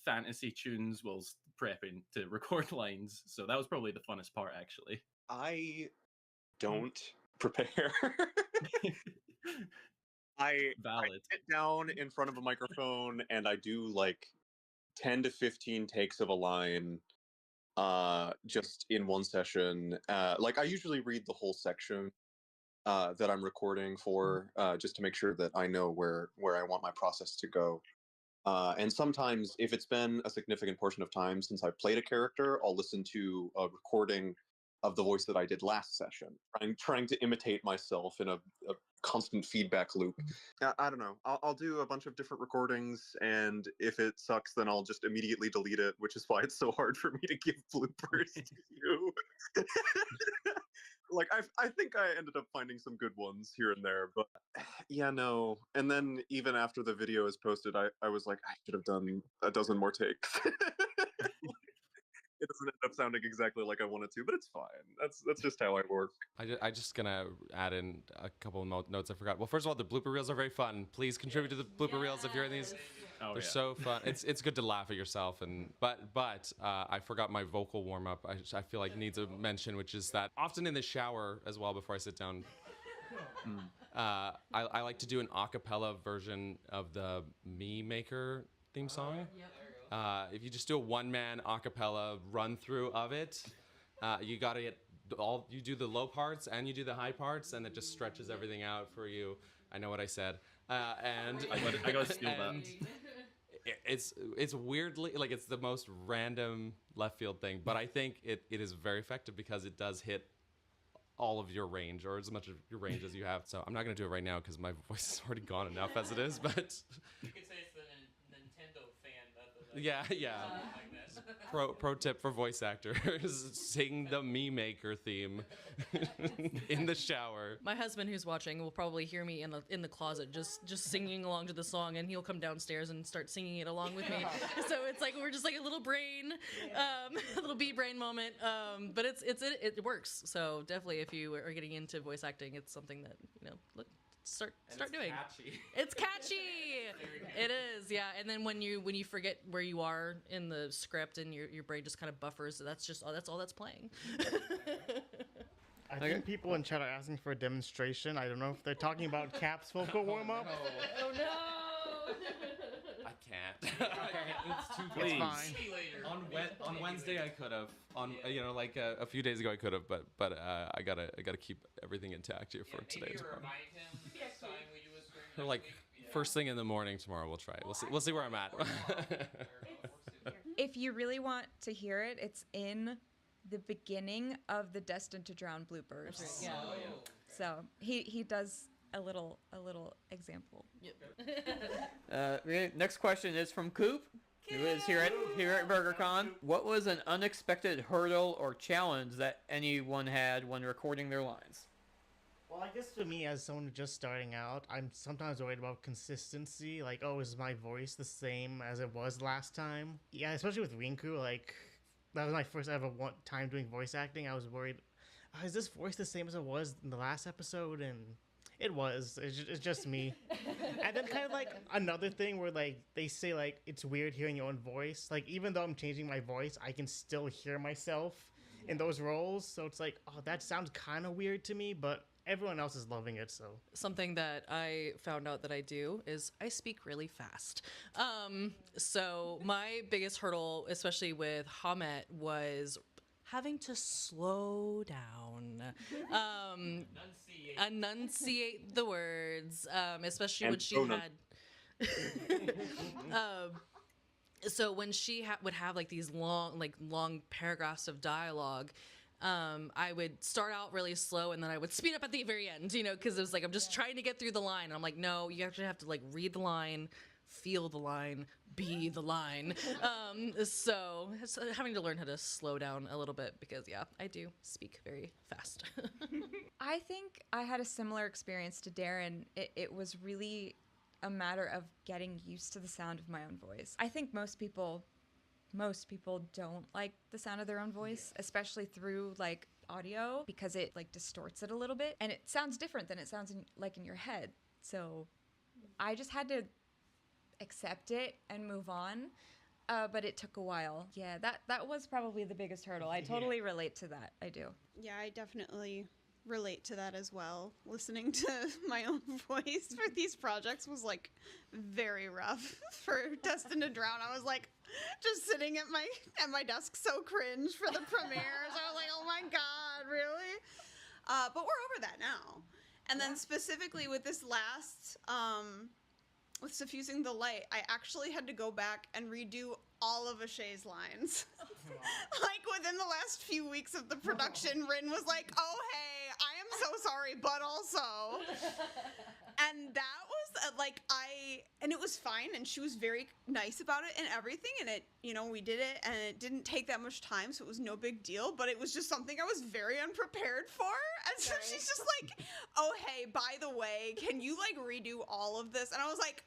fantasy tunes whilst prepping to record lines. So that was probably the funnest part, actually. I don't prepare. I Valid. sit down in front of a microphone and I do like 10 to 15 takes of a line just in one session. Like I usually read the whole section that I'm recording for just to make sure that I know where I want my process to go. And sometimes if it's been a significant portion of time since I've played a character, I'll listen to a recording of the voice that I did last session, trying to imitate myself in a constant feedback loop. I don't know. I'll do a bunch of different recordings, and if it sucks, then I'll just immediately delete it, which is why it's so hard for me to give bloopers to you. Like, I think I ended up finding some good ones here and there, but yeah, no. And then even after the video is posted, I was like, I should have done a dozen more takes. It doesn't end up sounding exactly like I wanted to, but it's fine. That's just how I work. I just gonna add in a couple of notes I forgot. Well, first of all, the blooper reels are very fun. Please contribute to the blooper reels if you're in these. They're so fun. It's good to laugh at yourself, but I forgot my vocal warm up. I feel like needs a mention, which is that often in the shower as well before I sit down. I like to do an a cappella version of the Me Maker theme song. If you just do a one-man a cappella run through of it, you gotta get you do the low parts and you do the high parts, and it just stretches everything out for you. I know what I said, and I gotta steal that. It's weirdly like it's the most random left field thing, but I think it is very effective because it does hit all of your range, or as much of your range as you have. So I'm not gonna do it right now because my voice is already gone enough as it is, but You could say it's the Nintendo fan method. yeah. Pro tip for voice actors: sing the Me Maker theme in the shower. My husband, who's watching, will probably hear me in the closet just singing along to the song, and he'll come downstairs and start singing it along with me. So it's like we're just like a little brain, a little bee brain moment. But it works. So definitely, if you are getting into voice acting, it's something that start doing. Catchy. It's catchy. It is, yeah. And then when you forget where you are in the script and your brain just kind of buffers, that's all that's playing. I think people in chat are asking for a demonstration. I don't know if they're talking about Cap's vocal warm up. Oh no! I can't. It's too Please. On Wednesday I could have. Like a few days ago I could have, but I gotta keep everything intact here for today. Or like first thing in the morning tomorrow we'll try it. We'll see where I'm at. If you really want to hear it, it's in the beginning of the Destined to Drown bloopers. Yeah. So he does a little example. Next question is from Coop, who is here at BurgerCon. What was an unexpected hurdle or challenge that anyone had when recording their lines? Well, I guess for me, as someone just starting out, I'm sometimes worried about consistency. Like, oh, is my voice the same as it was last time? Yeah, especially with Rinku. Like, that was my first ever time doing voice acting. I was worried, is this voice the same as it was in the last episode? And it was. It's just me. And then kind of like another thing where like they say like it's weird hearing your own voice. Like even though I'm changing my voice, I can still hear myself in those roles. So it's like, oh, that sounds kind of weird to me, but everyone else is loving it. So Something that I found out that I do is I speak really fast. So my biggest hurdle, especially with Hamet, was having to slow down, enunciate the words, especially when she had. So when she would have like these long paragraphs of dialogue, I would start out really slow and then I would speed up at the very end, because it was like I'm just trying to get through the line. And I'm like, no, you actually have to like read the line, feel the line, be the line. So having to learn how to slow down a little bit because I do speak very fast. I think I had a similar experience to Darren. It was really a matter of getting used to the sound of my own voice. I think most people most people don't like the sound of their own voice, especially through like audio, because it like distorts it a little bit and it sounds different than it sounds in your head. So I just had to accept it and move on. But it took a while. Yeah, that was probably the biggest hurdle. I totally relate to that. I do. Yeah, I definitely relate to that as well. Listening to my own voice for these projects was like very rough. For Destined to Drown, I was like just sitting at my desk, so cringe for the premieres. I was like, oh my god, really? But we're over that now. And then specifically with this last, with Suffusing the Light, I actually had to go back and redo all of Ashay's lines. Like within the last few weeks of the production, Rin was like, oh hey, I am so sorry, but also. And that was and it was fine, and she was very nice about it and everything, and it, you know, we did it, and it didn't take that much time, so it was no big deal, but it was just something I was very unprepared for, and so she's just like, oh hey, by the way, can you like redo all of this? And I was like,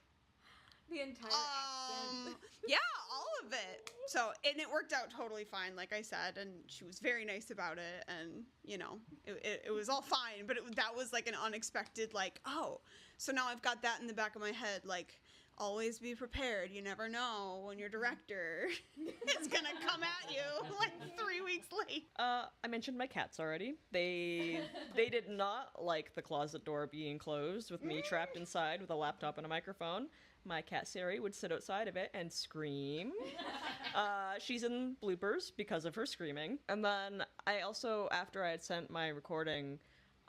the entire accent. Yeah, all of it. So, and it worked out totally fine, like I said, and she was very nice about it, and, you know, it was all fine, but that was like an unexpected, like, oh, so now I've got that in the back of my head, like, always be prepared. You never know when your director is gonna come at you like 3 weeks late. I mentioned my cats already. They did not like the closet door being closed with me trapped inside with a laptop and a microphone. My cat Sari would sit outside of it and scream. She's in bloopers because of her screaming. And then I also, after I had sent my recording,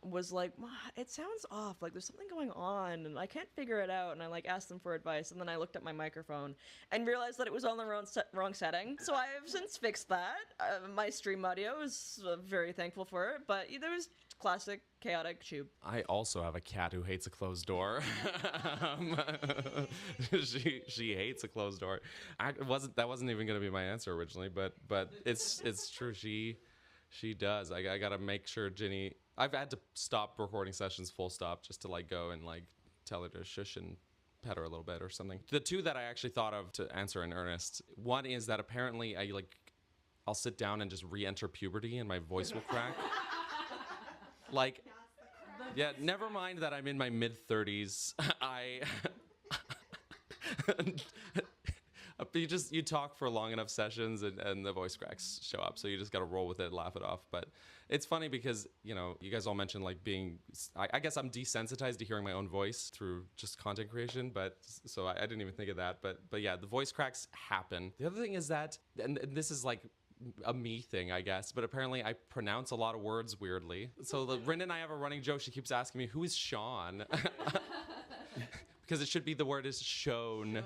was like, Ma, it sounds off. Like there's something going on and I can't figure it out. And I like asked them for advice. And then I looked at my microphone and realized that it was on the wrong setting. So I have since fixed that. My stream audio is very thankful for it. But there was classic chaotic tube. I also have a cat who hates a closed door. She hates a closed door. That wasn't even going to be my answer originally, but it's true. She does. I gotta make sure Ginny. I've had to stop recording sessions full stop just to like go and like tell her to shush and pet her a little bit or something. The two that I actually thought of to answer in earnest. One is that apparently I'll sit down and just re-enter puberty and my voice will crack. Like, yeah, never mind that I'm in my mid-30s. You talk for long enough sessions and the voice cracks show up, so you just gotta roll with it, laugh it off. But it's funny because, you know, you guys all mentioned like being, I guess I'm desensitized to hearing my own voice through just content creation, but so I didn't even think of that. But yeah, the voice cracks happen. The other thing is that, and this is like a me thing, I guess, but apparently I pronounce a lot of words weirdly. So Rin and I have a running joke. She keeps asking me, who is Sean? Because it should be, the word is shown.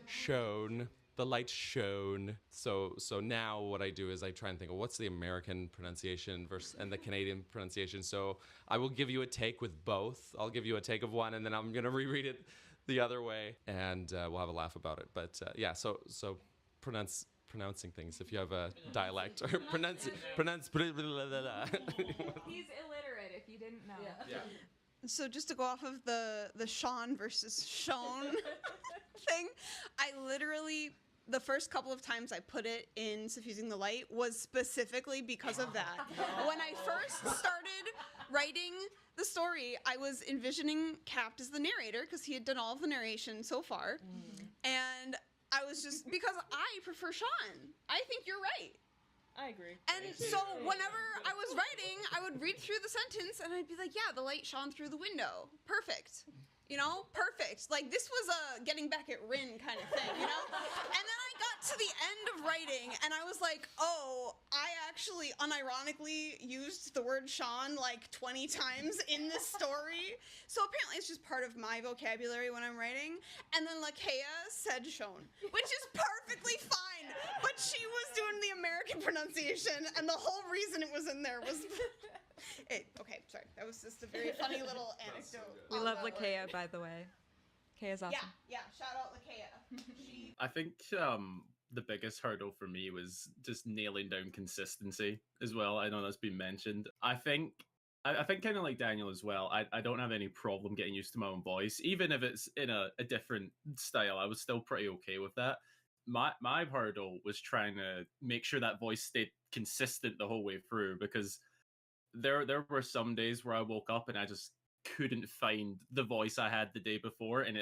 Shown. The light shone. So now what I do is I try and think, well, what's the American pronunciation and the Canadian pronunciation? So I will give you a take with both. I'll give you a take of one, and then I'm going to reread it the other way, and we'll have a laugh about it. But yeah, so pronouncing things, if you have a dialect, or pronounce. He's illiterate, if you didn't know. Yeah. So just to go off of the Sean versus Shown thing, I literally, the first couple of times I put it in Suffusing the Light was specifically because of that. When I first started writing the story, I was envisioning Capt as the narrator because he had done all of the narration so far. And I was just, because I prefer Sean. I think you're right. I agree. And so whenever I was writing, I would read through the sentence and I'd be like, yeah, the light shone through the window. Perfect. You know, perfect. Like, this was a getting back at Rin kind of thing, you know? And then I got to the end of writing and I was like, oh, I actually unironically used the word Sean like 20 times in this story. So apparently it's just part of my vocabulary when I'm writing. And then Lakea said Sean, which is perfectly fine. But she was doing the American pronunciation and the whole reason it was in there was... Okay, sorry. That was just a very funny little anecdote. We love Lakea, by the way. Lakea's awesome. Yeah, shout out Lakea. I think the biggest hurdle for me was just nailing down consistency as well. I know that's been mentioned. I think kind of like Daniel as well, I don't have any problem getting used to my own voice. Even if it's in a different style, I was still pretty okay with that. my hurdle was trying to make sure that voice stayed consistent the whole way through, because there were some days where I woke up and I just couldn't find the voice I had the day before, and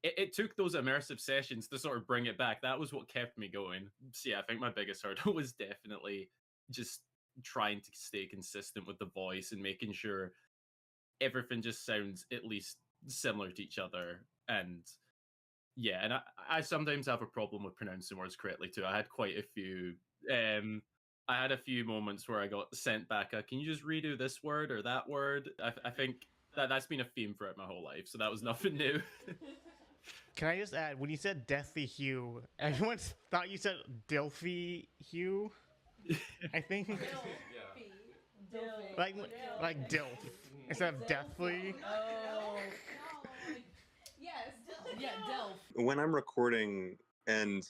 it took those immersive sessions to sort of bring it back. That was what kept me going. So yeah, I think my biggest hurdle was definitely just trying to stay consistent with the voice and making sure everything just sounds at least similar to each other. And yeah, and I sometimes have a problem with pronouncing words correctly too. I had quite a few. I had a few moments where I got sent back. Can you just redo this word or that word? I think that's been a theme throughout my whole life, so that was nothing new. Can I just add, when you said Deathly Hugh, everyone thought you said Dilfy Hugh. I think. Like Dilf instead of Deathly. Oh. Yes. Yeah, Delph. When I'm recording, and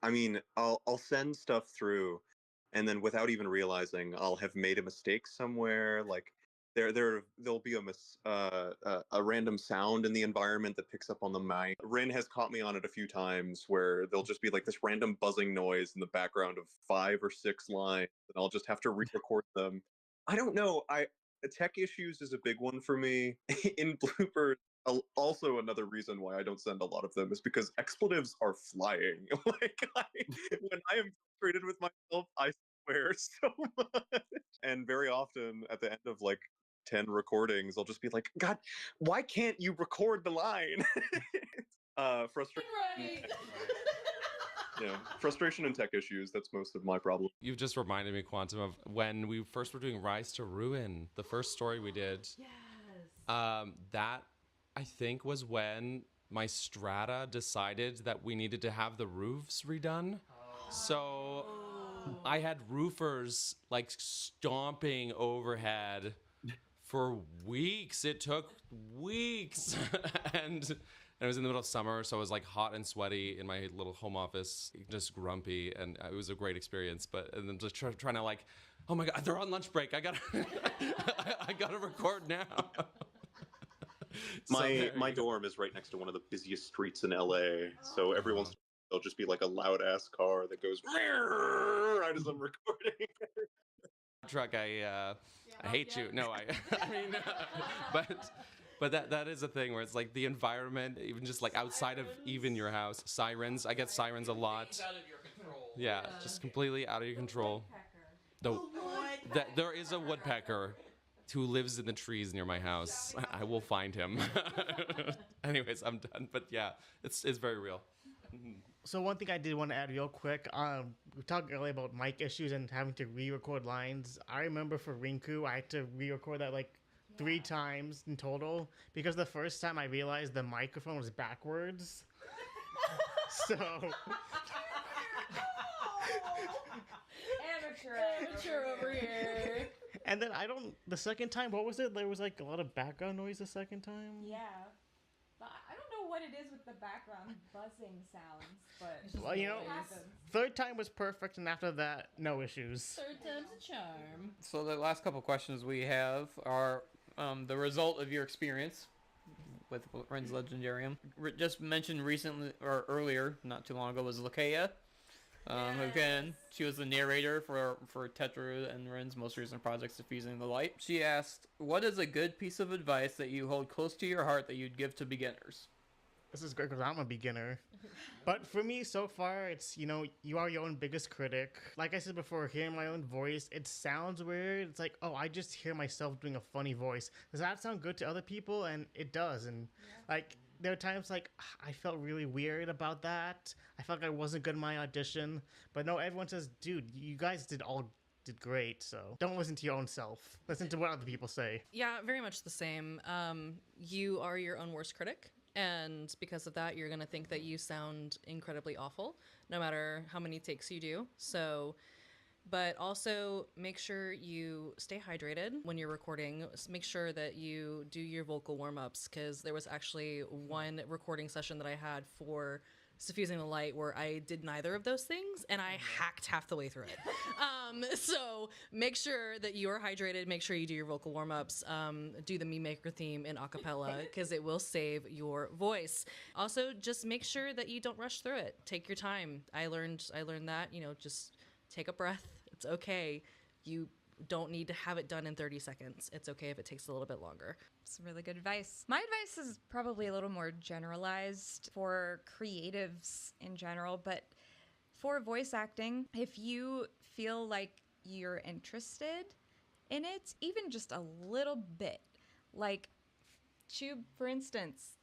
I mean, I'll send stuff through, and then without even realizing, I'll have made a mistake somewhere. Like there'll be a random sound in the environment that picks up on the mic. Rin has caught me on it a few times where there'll just be like this random buzzing noise in the background of 5 or 6 lines, and I'll just have to re-record them. I don't know. Tech issues is a big one for me. In bloopers, also another reason why I don't send a lot of them is because expletives are flying. Like when I am frustrated with myself, I swear so much. And very often at the end of like 10 recordings, I'll just be like, God, why can't you record the line? Frustration. Right. Yeah, frustration and tech issues. That's most of my problem. You've just reminded me, Quantum, of when we first were doing Rise to Ruin, the first story we did. Yes. That, I think, was when my strata decided that we needed to have the roofs redone. So I had roofers like stomping overhead for weeks. It took weeks. And it was in the middle of summer, so I was like hot and sweaty in my little home office, just grumpy, and it was a great experience. But and then just trying to like, oh my God, they're on lunch break. I gotta record now. My dorm is right next to one of the busiest streets in LA, so every once in a while there'll just be like a loud ass car that goes right as I'm recording. Truck, I hate you. No, I mean, but that is a thing where it's like the environment, even just like outside of even your house, sirens. I get sirens a lot. Out of your control. Yeah, just completely out of your control. There is a woodpecker who lives in the trees near my house. I will find him. Anyways, I'm done. But yeah, it's very real. So one thing I did want to add real quick, we talked earlier about mic issues and having to re-record lines. I remember for Rinku, I had to re-record that like 3 times in total, because the first time I realized the microphone was backwards. So Amateur over here. and then the second time, what was it? There was like a lot of background noise the second time. Yeah. But I don't know what it is with the background buzzing sounds, but Well, you know, it happens. third time was perfect, and after that, no issues. Third time's a charm. So the last couple questions we have are the result of your experience with Ren's Legendarium. Just mentioned recently or earlier, not too long ago, was Lakea. Again, she was the narrator for Tetra and Ren's most recent projects, Diffusing the Light. She asked, what is a good piece of advice that you hold close to your heart that you'd give to beginners? This is great because I'm a beginner. But for me, so far, it's, you are your own biggest critic. Like I said before, hearing my own voice, it sounds weird. It's like, oh, I just hear myself doing a funny voice. Does that sound good to other people? And it does. And there are times like I felt really weird about that. I felt like I wasn't good in my audition. But no, everyone says, dude, you guys did great. So don't listen to your own self. Listen to what other people say. Yeah, very much the same. You are your own worst critic. And because of that, you're going to think that you sound incredibly awful, no matter how many takes you do. So, but also make sure you stay hydrated when you're recording. Make sure that you do your vocal warm-ups, because there was actually one recording session that I had for Suffusing the Light, where I did neither of those things, and I hacked half the way through it. So make sure that you are hydrated. Make sure you do your vocal warm-ups. Do the Me Maker theme in acapella, because it will save your voice. Also, just make sure that you don't rush through it. Take your time. I learned that, just take a breath. It's okay. You don't need to have it done in 30 seconds. It's okay if it takes a little bit longer. Some really good advice. My advice is probably a little more generalized for creatives in general, but for voice acting, if you feel like you're interested in it, even just a little bit, like Chube, for instance,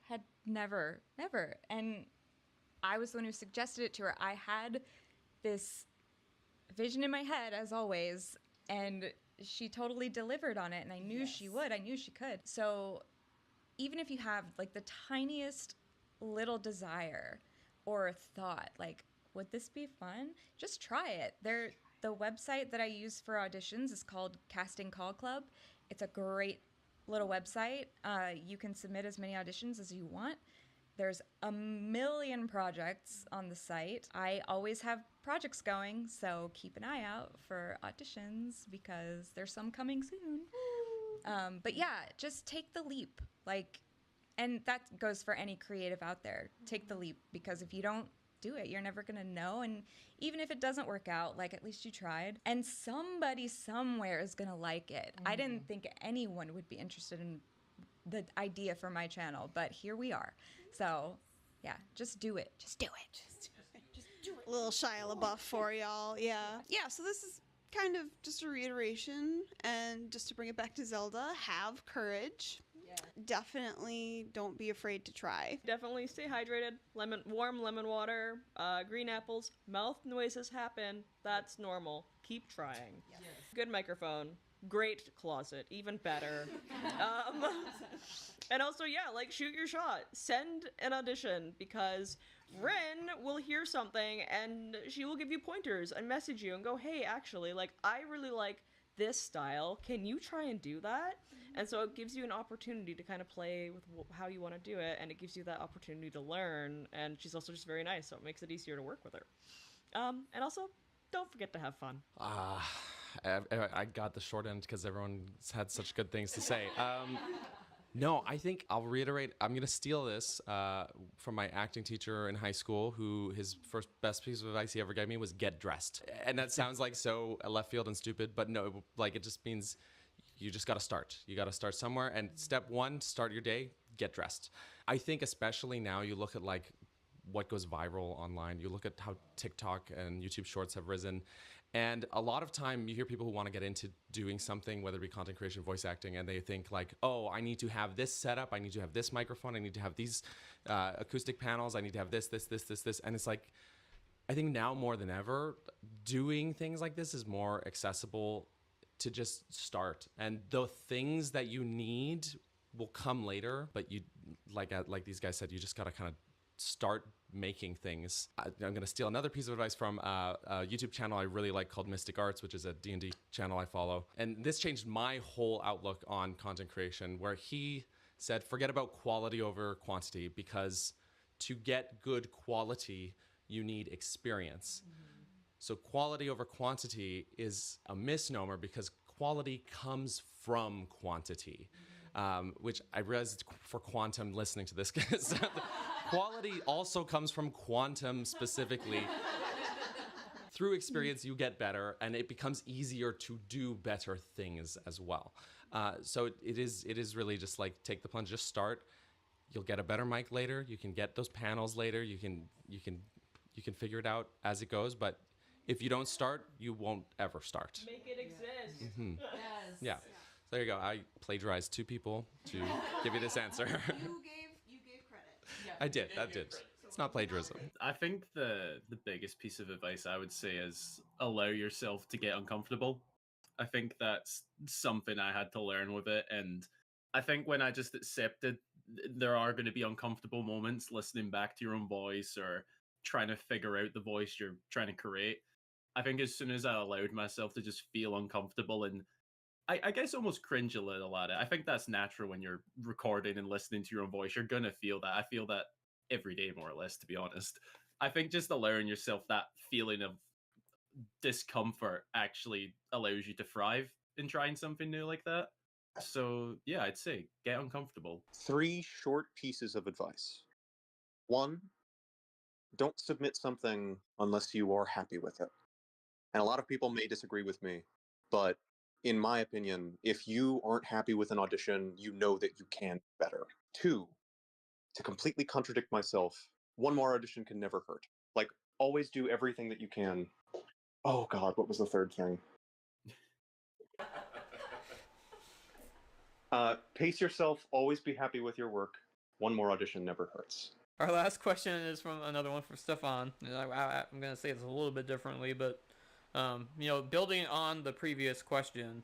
had never, and I was the one who suggested it to her. I had this vision in my head, as always, and she totally delivered on it, and I knew she would. I knew she could. So even if you have like the tiniest little desire or thought, like, would this be fun? Just try it. The website that I use for auditions is called Casting Call Club. It's a great little website. You can submit as many auditions as you want. There's a million projects on the site. I always have projects going, so keep an eye out for auditions because there's some coming soon. But yeah, just take the leap. And that goes for any creative out there. Take the leap, because if you don't do it, you're never gonna know. And even if it doesn't work out, at least you tried. And somebody somewhere is gonna like it. I didn't think anyone would be interested in the idea for my channel, but here we are. So yeah, just do it. Just do it. Just do it. A little Shia LaBeouf for y'all. Yeah. So this is kind of just a reiteration, and just to bring it back to Zelda, have courage. Yeah. Definitely don't be afraid to try. Definitely stay hydrated. Warm lemon water, green apples, mouth noises happen. That's normal. Keep trying. Yes. Good microphone. Great closet. Even better. And also, shoot your shot. Send an audition, because Ren will hear something and she will give you pointers and message you and go, hey, actually, I really like this style. Can you try and do that? And so it gives you an opportunity to kind of play with how you want to do it, and it gives you that opportunity to learn. And she's also just very nice, so it makes it easier to work with her. And also, don't forget to have fun. I got the short end because everyone's had such good things to say. No, I think I'll reiterate. I'm going to steal this from my acting teacher in high school, who his best piece of advice he ever gave me was get dressed. And that sounds like so left field and stupid, but no, it just means you just got to start. You got to start somewhere. And step one, start your day, get dressed. I think especially now you look at what goes viral online. You look at how TikTok and YouTube Shorts have risen. And a lot of time you hear people who want to get into doing something, whether it be content creation, voice acting, and they think oh, I need to have this setup. I need to have this microphone. I need to have these acoustic panels. I need to have this. And it's I think now more than ever, doing things like this is more accessible to just start. And the things that you need will come later. But you, like these guys said, you just got to kind of start making things. I'm going to steal another piece of advice from a YouTube channel I really like called Mystic Arts, which is a D&D channel I follow. And this changed my whole outlook on content creation, where he said, forget about quality over quantity, because to get good quality, you need experience. So quality over quantity is a misnomer, because quality comes from quantity, which I realized for quantum listening to this. Quality also comes from quantum specifically. Through experience, you get better, and it becomes easier to do better things as well. So it is really just take the plunge, just start. You'll get a better mic later. You can get those panels later. You can figure it out as it goes. But if you don't start, you won't ever start. Make it exist. Mm-hmm. Yes. Yeah. So there you go. I plagiarized 2 people to give you this answer. You gave credit. Yeah. I did. It's not plagiarism. I think the biggest piece of advice I would say is allow yourself to get uncomfortable. I think that's something I had to learn with it. And I think when I just accepted there are going to be uncomfortable moments listening back to your own voice or trying to figure out the voice you're trying to create, I think as soon as I allowed myself to just feel uncomfortable and I guess almost cringe a little at it. I think that's natural when you're recording and listening to your own voice. You're going to feel that. I feel that every day, more or less, to be honest. I think just allowing yourself that feeling of discomfort actually allows you to thrive in trying something new like that. So yeah, I'd say get uncomfortable. 3 short pieces of advice. 1, don't submit something unless you are happy with it. And a lot of people may disagree with me, but in my opinion, if you aren't happy with an audition, you know that you can better. 2, to completely contradict myself, one more audition can never hurt. Like, always do everything that you can. Oh God, what was the third thing? Pace yourself, always be happy with your work. One more audition never hurts. Our last question is from another one from Stefan. And I'm going to say this a little bit differently, but, building on the previous question,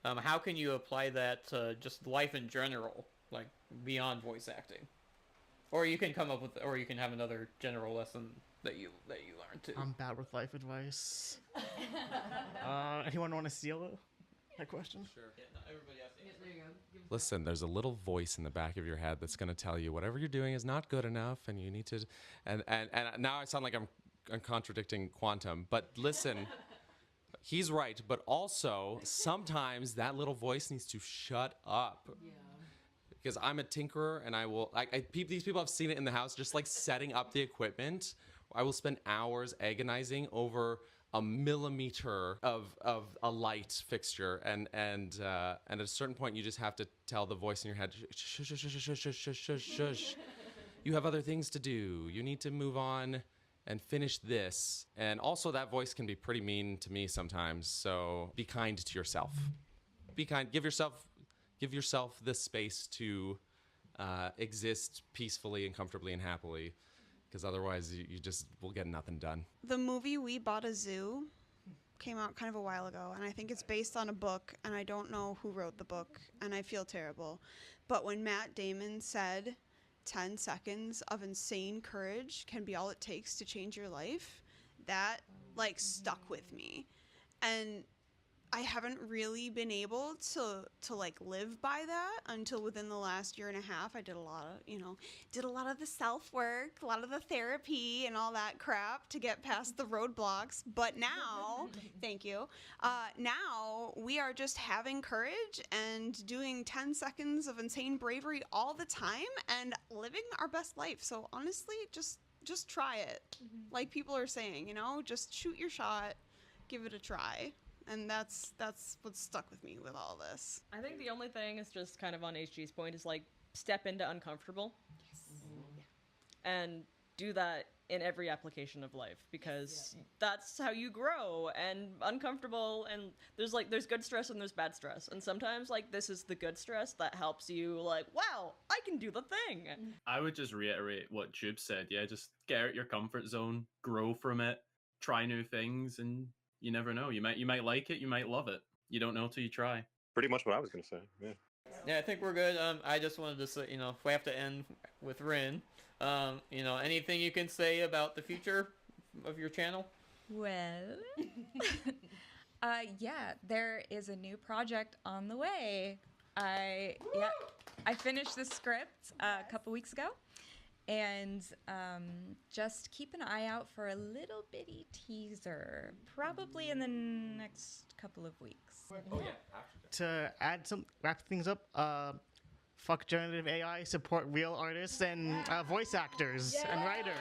how can you apply that to just life in general, like beyond voice acting? Or you can come up with, or you can have another general lesson that you learned too. I'm bad with life advice. Anyone want to steal it? That question? Sure. Yeah, no, everybody has to answer. There you go. Listen, there's a little voice in the back of your head that's going to tell you whatever you're doing is not good enough, and you need to. And now I sound like I'm contradicting Quantum, but listen, he's right. But also, sometimes that little voice needs to shut up. Yeah. Because I'm a tinkerer, and these people have seen it in the house, just like setting up the equipment. I will spend hours agonizing over a millimeter of a light fixture, and at a certain point you just have to tell the voice in your head, shush, shush, shush, shush, shush, shush, shush, shush. You have other things to do. You need to move on and finish this. And also that voice can be pretty mean to me sometimes, so be kind to yourself. Be kind. Give yourself the space to exist peacefully and comfortably and happily, because otherwise you just will get nothing done. The movie We Bought a Zoo came out kind of a while ago, and I think it's based on a book, and I don't know who wrote the book, and I feel terrible. But when Matt Damon said 10 seconds of insane courage can be all it takes to change your life, that like stuck with me. And I haven't really been able to like live by that until within the last year and a half. I did a lot of the self work, a lot of the therapy and all that crap to get past the roadblocks. But now, thank you. Now we are just having courage and doing 10 seconds of insane bravery all the time and living our best life. So honestly, just try it. Like people are saying, just shoot your shot, give it a try. And that's what's stuck with me with all this. I think the only thing is just kind of on HG's point is like step into uncomfortable. Yes. And do that in every application of life, because that's how you grow. And uncomfortable, and there's good stress and there's bad stress. And sometimes like this is the good stress that helps you like, wow, I can do the thing. I would just reiterate what Jube said. Yeah, just get out your comfort zone, grow from it, try new things, and you never know. You might like it, you might love it. You don't know till you try. Pretty much what I was going to say, yeah. Yeah, I think we're good. I just wanted to say, if we have to end with Rin, anything you can say about the future of your channel? Well, there is a new project on the way. I finished the script a couple weeks ago. And just keep an eye out for a little bitty teaser, probably in the next couple of weeks. Oh yeah. To wrap things up, fuck generative AI, support real artists and voice actors and writers.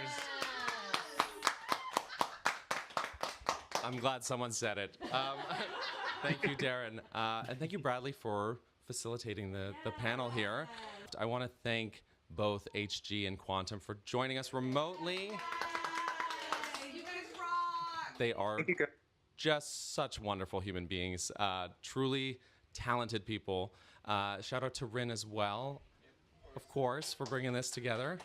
I'm glad someone said it. Thank you, Darren. And thank you, Bradley, for facilitating the panel here. I want to thank both HG and Quantum for joining us remotely. You guys rock! They are just such wonderful human beings, truly talented people. Shout out to Rin as well, of course, for bringing this together.